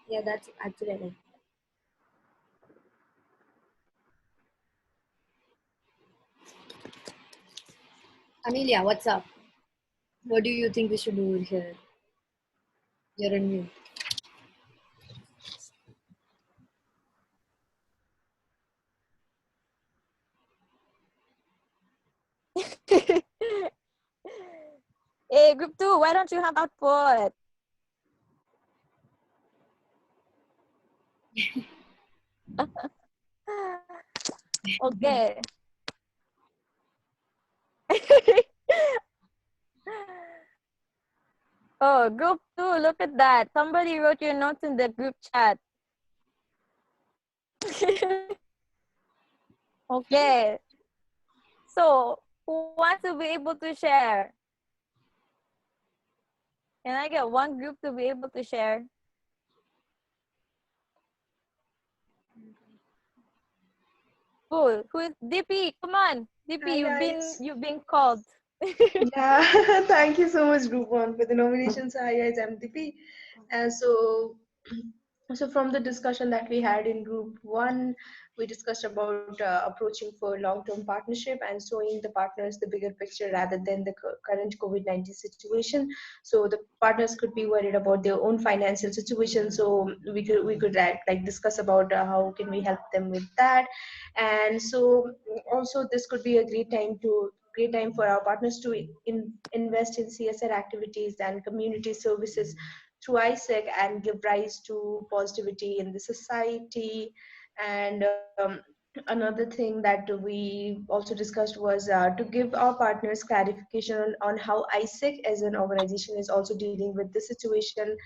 Yeah, that's absolutely. Amelia, what's up? What do you think we should do here? You're on mute. Hey, group 2, why don't you have output? Okay. Oh, group 2, look at that. Somebody wrote your notes in the group chat. Okay. So, who wants to be able to share? Can I get one group to be able to share? Cool. Who is DP? Come on, DP. Hi guys. You've been called. Yeah, thank you so much, Group One, for the nominations. Hi guys, I'm Dipi. And so from the discussion that we had in Group One, we discussed about approaching for long-term partnership and showing the partners the bigger picture rather than the current COVID-19 situation. So the partners could be worried about their own financial situation. So we could like discuss about how can we help them with that. And so also this could be a great time for our partners to invest in CSR activities and community services through AIESEC and give rise to positivity in the society. And another thing that we also discussed was to give our partners clarification on how AIESEC as an organization is also dealing with the situation,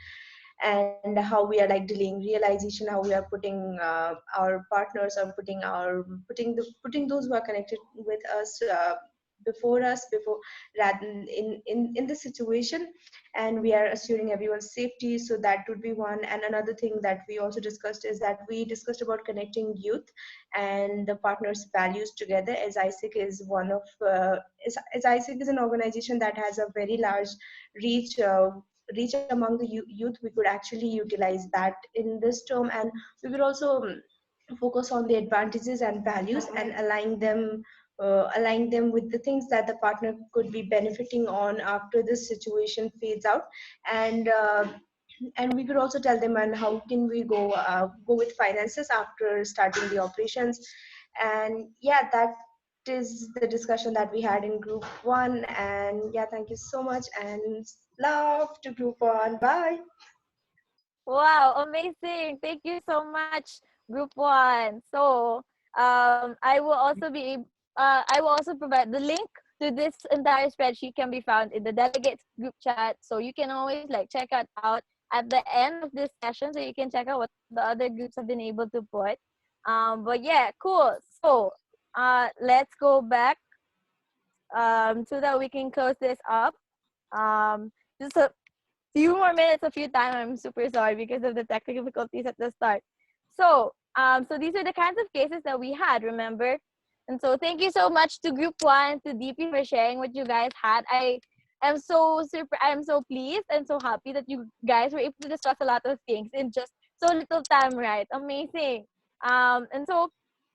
and how we are like dealing realization, how we are putting our partners or putting those who are connected with us before rather than in the situation, and we are assuring everyone's safety. So that would be one. And another thing that we also discussed is that we discussed about connecting youth and the partners values together, as AIESEC is one of as AIESEC is an organization that has a very large reach among the youth. We could actually utilize that in this term, and we would also focus on the advantages and values and align them with the things that the partner could be benefiting on after this situation fades out. And we could also tell them and how can we go with finances after starting the operations. And yeah, that is the discussion that we had in Group One. And yeah, thank you so much, and love to Group One. Bye. Wow, amazing. Thank you so much, Group 1. So, I will also provide the link to this entire spreadsheet can be found in the delegates group chat. So you can always like check it out at the end of this session, so you can check out what the other groups have been able to put. But yeah, cool. So, let's go back so that we can close this up. Just a few more minutes of your time. I'm super sorry because of the technical difficulties at the start. So, so these are the kinds of cases that we had, remember? And so thank you so much to Group 1, to DP for sharing what you guys had. I'm so pleased and so happy that you guys were able to discuss a lot of things in just so little time, right? Amazing. And so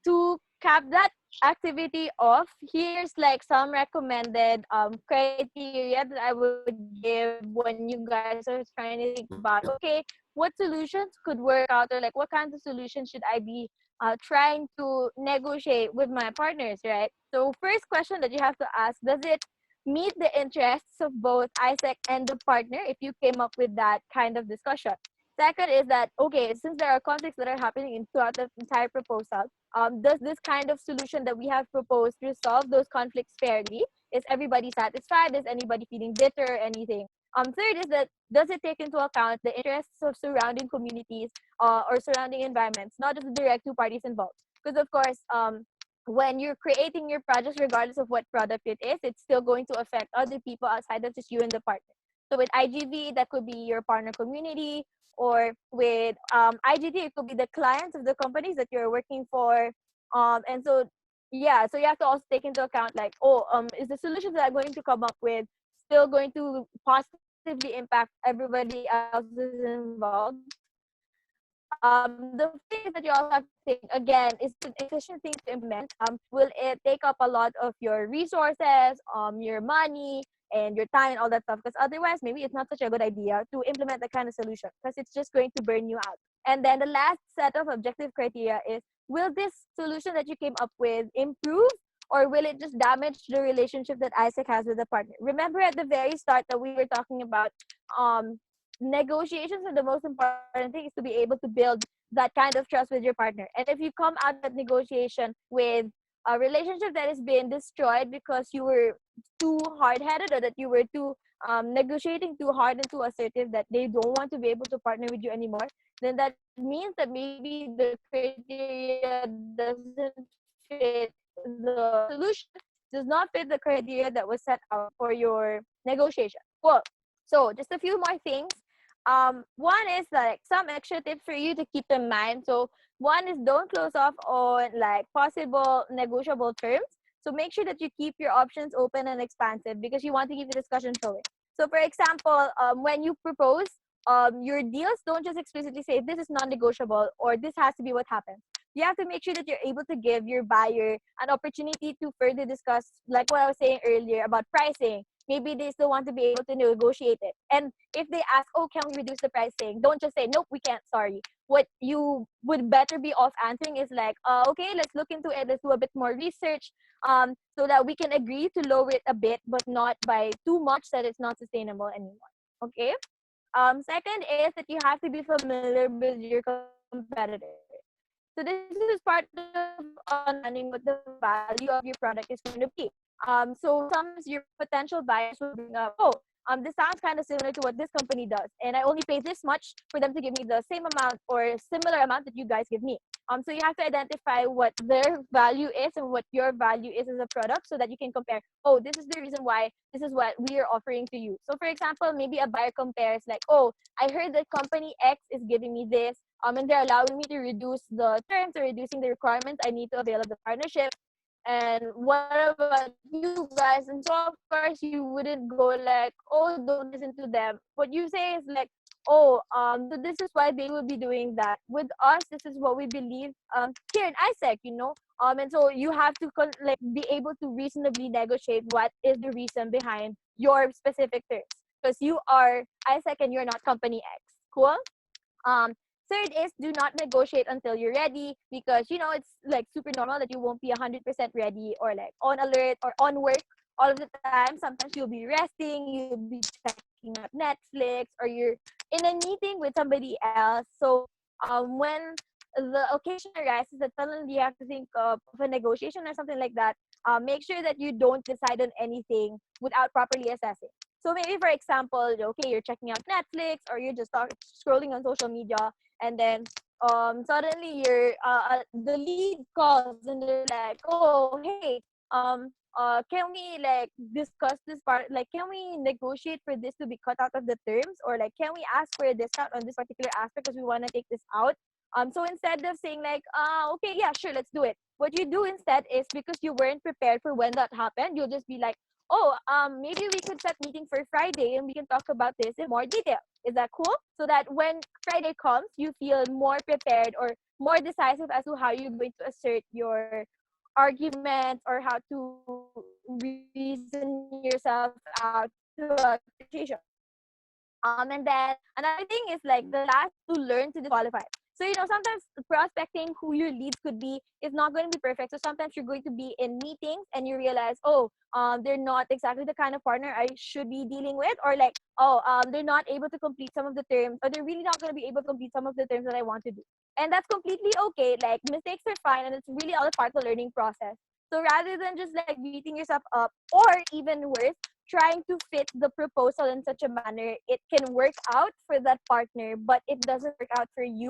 to cap that activity off, here's like some recommended criteria that I would give when you guys are trying to think about, okay, what solutions could work out, or like what kinds of solutions should I be trying to negotiate with my partners, right? So first question that you have to ask, does it meet the interests of both AIESEC and the partner if you came up with that kind of discussion? Second is that, okay, since there are conflicts that are happening throughout the entire proposal, does this kind of solution that we have proposed resolve those conflicts fairly? Is everybody satisfied? Is anybody feeling bitter or anything? Third is that, does it take into account the interests of surrounding communities or surrounding environments, not just the direct two parties involved? Because of course, when you're creating your project, regardless of what product it is, it's still going to affect other people outside of just you and the partner. So with IGV, that could be your partner community, or with IGT, it could be the clients of the companies that you're working for. And so, yeah, so you have to also take into account like, is the solutions that I'm going to come up with still going to positively impact everybody else is involved? The thing that you also have to think, again, is an efficient thing to implement. Will it take up a lot of your resources, your money, and your time and all that stuff? Because otherwise, maybe it's not such a good idea to implement that kind of solution, because it's just going to burn you out. And then the last set of objective criteria is, will this solution that you came up with improve, or will it just damage the relationship that AIESEC has with the partner? Remember at the very start that we were talking about negotiations are the most important thing, is to be able to build that kind of trust with your partner. And if you come out of that negotiation with a relationship that has been destroyed because you were too hard-headed, or that you were too negotiating too hard and too assertive that they don't want to be able to partner with you anymore, then that means that maybe the criteria doesn't fit, the solution does not fit the criteria that was set out for your negotiation. Well, so just a few more things. One is like some extra tips for you to keep in mind. So one is don't close off on like possible negotiable terms. So make sure that you keep your options open and expansive because you want to keep the discussion flowing. So for example, when you propose your deals, don't just explicitly say this is non-negotiable or this has to be what happens. You have to make sure that you're able to give your buyer an opportunity to further discuss, like what I was saying earlier about pricing. Maybe they still want to be able to negotiate it. And if they ask, oh, can we reduce the pricing? Don't just say, nope, we can't, sorry. What you would better be off answering is like, okay, let's look into it. Let's do a bit more research so that we can agree to lower it a bit, but not by too much that it's not sustainable anymore. Okay? Second is that you have to be familiar with your competitors. So this is part of understanding what the value of your product is going to be. So sometimes your potential buyers will bring up, oh, this sounds kind of similar to what this company does, and I only pay this much for them to give me the same amount or similar amount that you guys give me. So you have to identify what their value is and what your value is as a product so that you can compare, oh, this is the reason why this is what we are offering to you. So for example, maybe a buyer compares like, oh, I heard that company X is giving me this, and they're allowing me to reduce the terms or reducing the requirements I need to avail of the partnership. And what about you guys? And so of course you wouldn't go like, oh, don't listen to them. What you say is like, oh, so this is why they will be doing that. With us, this is what we believe here in AIESEC, you know. And so you have to like be able to reasonably negotiate what is the reason behind your specific terms, because you are AIESEC and you're not company X. Cool. Third is do not negotiate until you're ready, because you know it's like super normal that you won't be 100% ready or like on alert or on work all of the time. Sometimes you'll be resting, you'll be checking out Netflix, or you're in a meeting with somebody else. So when the occasion arises that suddenly you have to think of a negotiation or something like that, make sure that you don't decide on anything without properly assessing. So maybe, for example, okay, you're checking out Netflix or you're just scrolling on social media, and then suddenly you're the lead calls and they're like, oh, hey, can we like discuss this part? Like, can we negotiate for this to be cut out of the terms, or like, can we ask for a discount on this particular aspect because we want to take this out? So instead of saying like, okay, yeah, sure, let's do it. What you do instead is, because you weren't prepared for when that happened, you'll just be like, oh, maybe we could set meeting for Friday and we can talk about this in more detail. Is that cool? So that when Friday comes, you feel more prepared or more decisive as to how you're going to assert your arguments or how to reason yourself out to a negotiation. And then another thing is like the last, to learn to disqualify. So, you know, sometimes prospecting who your leads could be is not going to be perfect. So sometimes you're going to be in meetings and you realize, oh, they're not exactly the kind of partner I should be dealing with, or like, oh, they're not able to complete some of the terms, or they're really not going to be able to complete some of the terms that I want to do. And that's completely okay. Like, mistakes are fine, and it's really all a part of the learning process. So rather than just like beating yourself up, or even worse, trying to fit the proposal in such a manner it can work out for that partner, but it doesn't work out for you,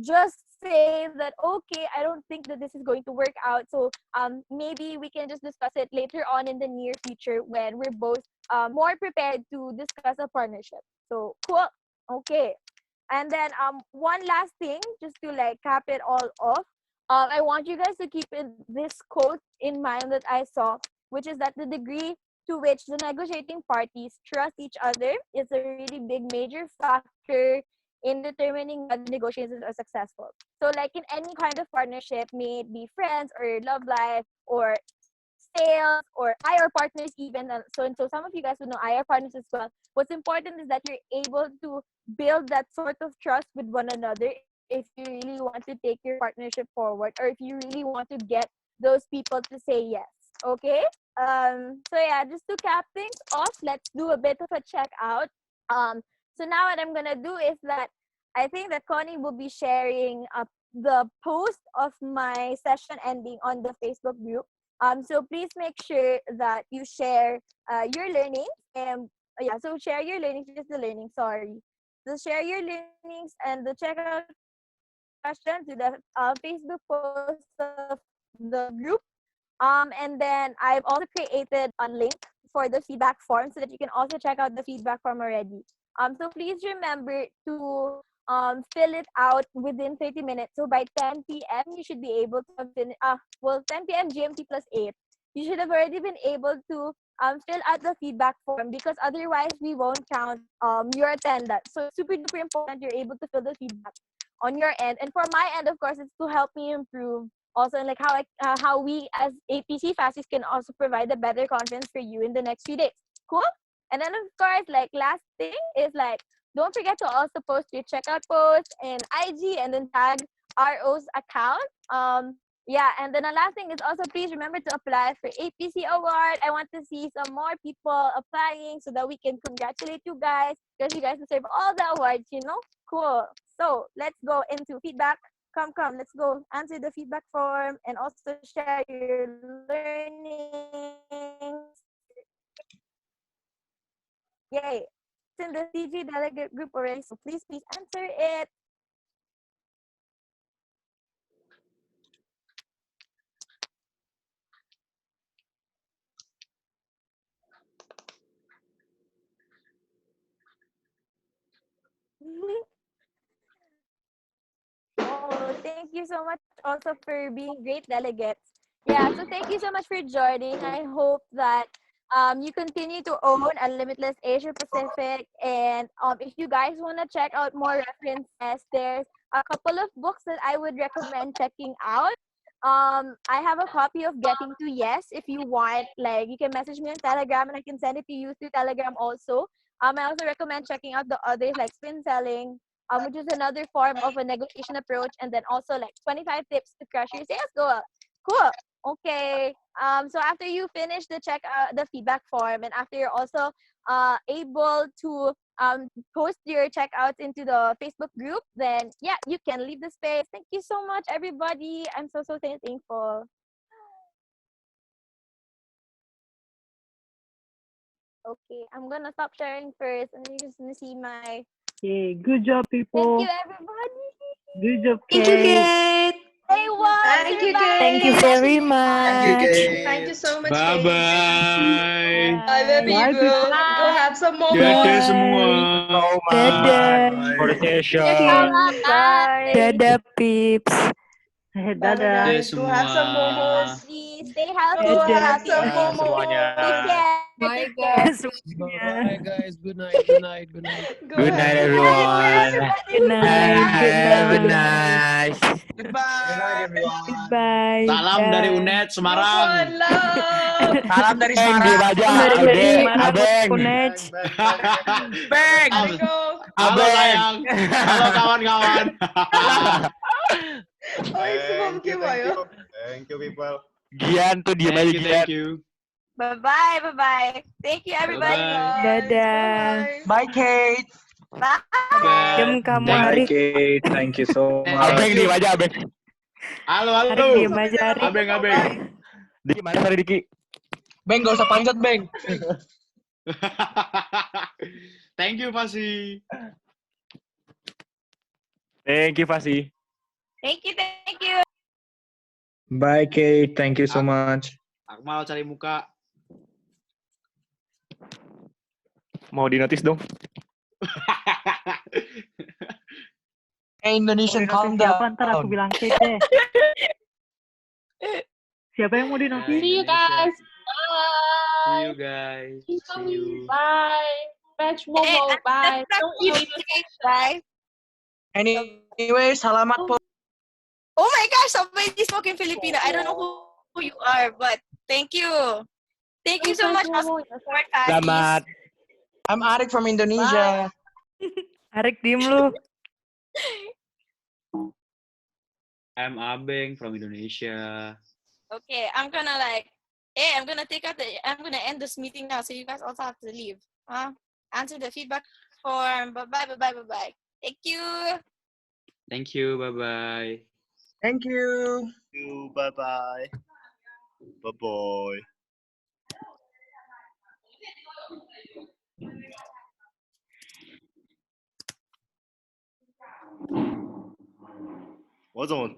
just say that, okay, I don't think that this is going to work out, so maybe we can just discuss it later on in the near future when we're both more prepared to discuss a partnership. So cool. Okay. And then one last thing, just to like cap it all off, I want you guys to keep this quote in mind that I saw, which is that the degree to which the negotiating parties trust each other is a really big major factor in determining whether negotiations are successful. So like in any kind of partnership, may it be friends or love life or sales or IR partners even. So some of you guys would know IR partners as well. What's important is that you're able to build that sort of trust with one another if you really want to take your partnership forward, or if you really want to get those people to say yes. Okay? So yeah, just to cap things off, let's do a bit of a check out. So now what I'm gonna do is that I think that Connie will be sharing the post of my session ending on the Facebook group. So please make sure that you share your learnings, and yeah, so share your learnings, just the learning, sorry. So share your learnings and the checkout questions to the Facebook post of the group. And then I've also created a link for the feedback form so that you can also check out the feedback form already. So please remember to fill it out within 30 minutes. So by 10 p.m. you should be able to have finished. 10 p.m. GMT plus 8. You should have already been able to fill out the feedback form because otherwise we won't count your attendance. So it's super duper important you're able to fill the feedback on your end. And for my end, of course, it's to help me improve also, and like how we as APC FASTs can also provide a better conference for you in the next few days. Cool. And then of course, like last thing is like don't forget to also post your checkout post in IG and then tag RO's account. Yeah, and then the last thing is also please remember to apply for APC award. I want to see some more people applying so that we can congratulate you guys because you guys deserve all the awards, you know? Cool. So let's go into feedback. Come, let's go answer the feedback form and also share your learnings. Yay. It's in the CG delegate group already, so please answer it. Oh, thank you so much also for being great delegates. Yeah, so thank you so much for joining. I hope that you continue to own a limitless Asia Pacific. And if you guys want to check out more references, there's a couple of books that I would recommend checking out. I have a copy of Getting to Yes. If you want, like you can message me on Telegram and I can send it to you through Telegram also. I also recommend checking out the others like Spin Selling, which is another form of a negotiation approach, and then also like 25 tips to crush your sales goal. Cool. Okay. So after you finish the feedback form, and after you're also able to post your checkouts into the Facebook group, then yeah, you can leave the space. Thank you so much, everybody. I'm so thankful. Okay, I'm gonna stop sharing first, and you're just gonna see my. Okay, good job, Thank people. you, everybody. Good job, Thank you, Kate. Kate. Hey, wow, Thank you, Thank you Kate. very Thank you, much. Thank you so much, Bye Kate. bye. Bye, Bye, people. Go people. have some Dadah momos. semua. So Dadah. much for the session. Bye. Dadah, peeps. Bye, bye, Dadah. Dadah guys. Go have some semua. momos. Stay healthy, Go stay have happy, some and Dadah. Semuanya. take care. Bye, Take care. guys. Semuanya. Bye guys. Good night. Good night. Good night. Go Good have night, some everyone. momos. Good night. Good Good night. night. Goodbye. Good night, everyone. Goodbye. Salam dari Dah. UNED Group Semarang. one love. Salam dari Bang, Semarang. diem aja. Dari Ade, Semarang, Abeng. Unej. Bang. Gotta go. Halo Abeng. sayang. Halo kawan-kawan. Oh, it's Bom Thank you, Kim, thank ayo. you. Thank you, people. Gian tuh diem aja, Gian. Thank you. Bye-bye. Thank you, everybody. Bye-bye. Dadah. Bye, Kate. Bye. Diem Bye. kamu, Bye, Arik. Kate. Thank you so Thank much. Abeng you. diem aja, Abeng. Halo, Arik, halo. diem aja, Arik. Abeng. Diki mana tadi, Diki? Bang, gak usah panjat, Bang. Thank you, Fasi. Thank you, Fasi. Thank you. Bye, Kate. Thank you so much. Akmal cari muka. Mau di notice dong. Hey, Indonesian, calm Siapa? down. Ntar aku bilang Kate deh. Siapa yang mau di notice? See you guys. See you Bye. guys. See See you. Bye. Fetch Momo. Bye. Don't eat it. Bye. Anyway, salamat po. Oh my gosh, somebody spoke in Filipino. I don't know who you are, but thank you. Thank you so much for support, Fasi. Selamat. I'm Arik from Indonesia. Arik, diem lu. I'm Abeng from Indonesia. Okay, I'm gonna end this meeting now, so you guys also have to leave. Answer the feedback form. Bye. Thank you. Thank you. Bye-bye. Thank you. Bye-bye. Bye-bye. 我怎么